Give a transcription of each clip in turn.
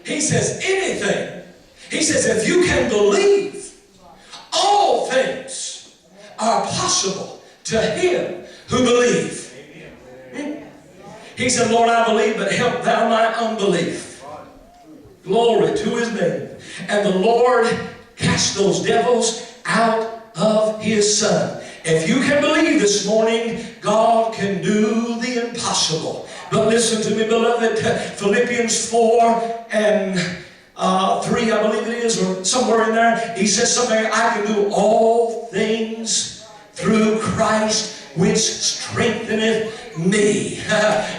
He says anything. He says if you can believe, all things are possible to him who believes. He said, Lord, I believe, but help thou my unbelief. Glory to his name. And the Lord cast those devils out of his Son. If you can believe this morning, God can do the impossible. But listen to me, beloved. Philippians 4 and 3, I believe it is, or somewhere in there, he says something, I can do all things through Christ which strengtheneth me.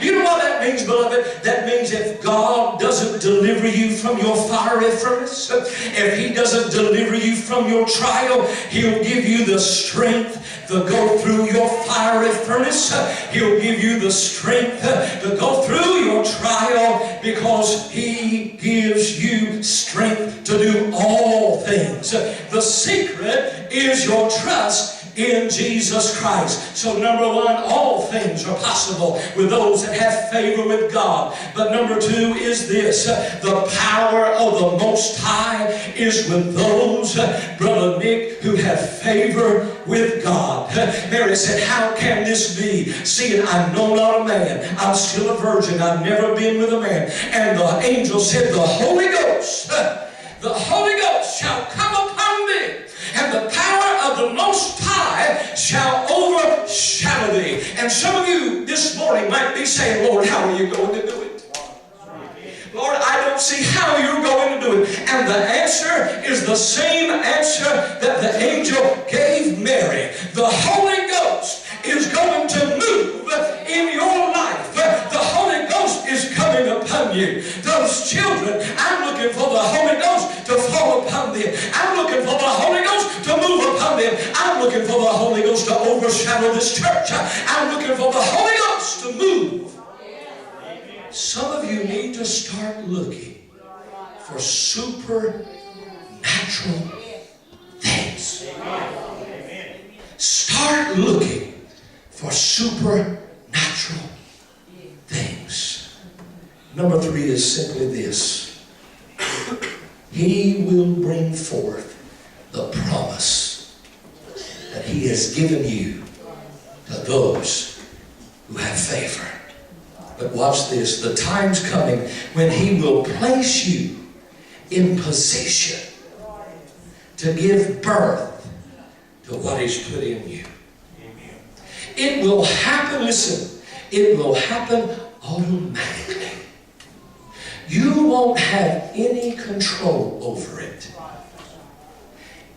You know what that means, beloved? That means if God doesn't deliver you from your fiery furnace, if he doesn't deliver you from your trial, he'll give you the strength to go through your fiery furnace. He'll give you the strength to go through your trial, because he gives you strength to do all things. The secret is your trust in Jesus Christ. So number one, all things are possible with those that have favor with God. But number two is this: the power of the Most High is with those, Brother Nick, who have favor with God. Mary said, how can this be, seeing I know not a man? I'm still a virgin. I've never been with a man. And the angel said, the Holy Ghost shall come upon thee, and the power of the Most High shall overshadow thee. And some of you this morning might be saying, Lord, how are you going to do it? Lord, I don't see how you're going to do it. And the answer is the same answer that the angel gave Mary. The Holy Ghost is going to move in your life. The Holy Ghost is coming upon you. Those children, I'm looking for the Holy Ghost to fall upon them. I'm looking for the Holy Ghost to move upon them. I'm looking for the Holy Ghost to overshadow this church. I'm looking for the Holy Ghost to move. Some of you need to start looking for supernatural things. Start looking for supernatural things. Number three is simply this: he will bring forth the promise that he has given you to those who have favor. But watch this. The time's coming when he will place you in position to give birth to what he's put in you. It will happen, listen, it will happen automatically. You won't have any control over it.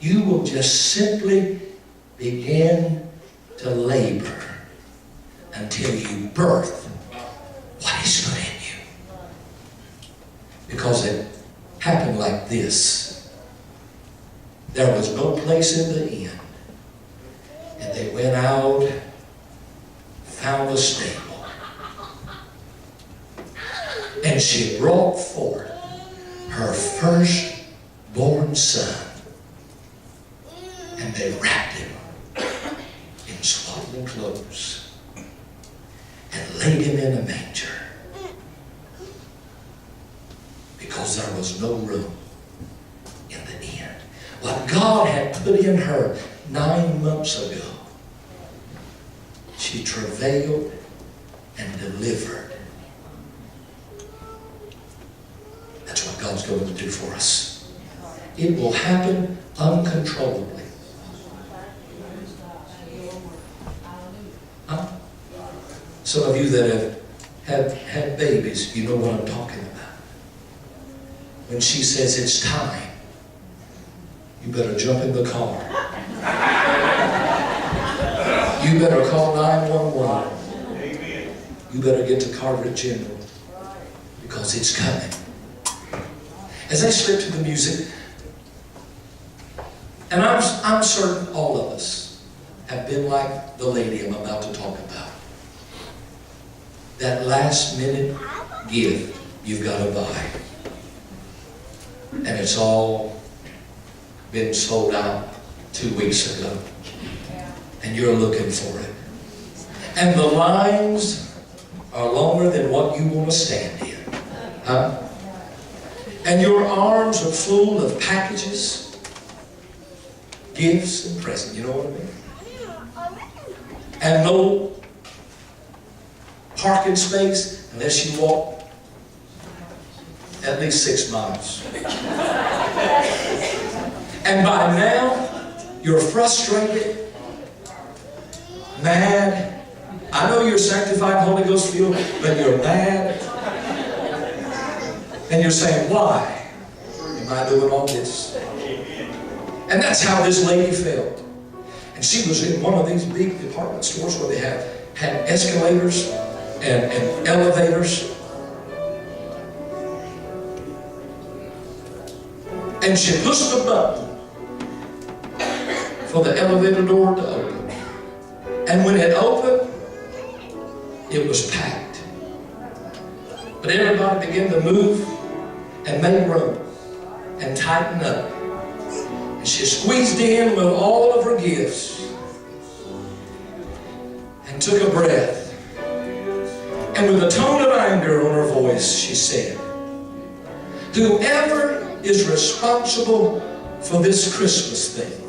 You will just simply begin to labor until you birth what he's put in you. Because it happened like this. There was no place in the inn. And they went out, found a stable. And she brought forth her firstborn son. And they wrapped him in swaddling clothes and laid him in a manger, because there was no room in the inn. What God had put in her 9 months ago, she travailed and delivered. That's what God's going to do for us. It will happen uncontrollably. Huh? Some of you that have had babies, you know what I'm talking about. When she says it's time, you better jump in the car. You better call 911. Amen. You better get to Carver General, because it's coming. As I slip to the music, and I'm certain all of us have been like the lady I'm about to talk about. That last minute gift you've got to buy. And it's all been sold out 2 weeks ago. And you're looking for it. And the lines are longer than what you want to stand in. Huh? And your arms are full of packages, gifts, and presents. You know what I mean? And no parking space unless you walk at least 6 miles. And by now, you're frustrated, mad. I know you're sanctified, Holy Ghost filled, but you're mad. And you're saying, why am I doing all this? And that's how this lady felt. And she was in one of these big department stores where they had escalators and elevators. And she pushed the button for the elevator door to open. And when it opened, it was packed. But everybody began to move and make room and tighten up. And she squeezed in with all of her gifts and took a breath. And with a tone of anger on her voice, she said, whoever is responsible for this Christmas thing,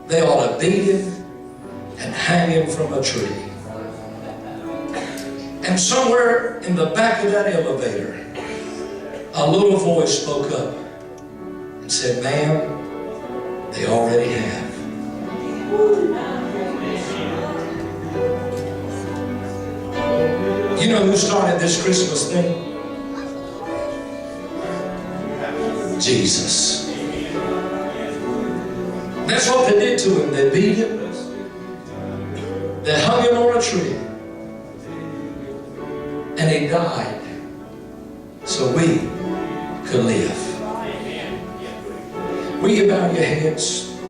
they ought to beat him and hang him from a tree. And somewhere in the back of that elevator, a little voice spoke up and said, ma'am, they already have. You know who started this Christmas thing? Jesus. That's what they did to him. They beat him. They hung him on a tree. And he died so we could live. Will you bow your heads?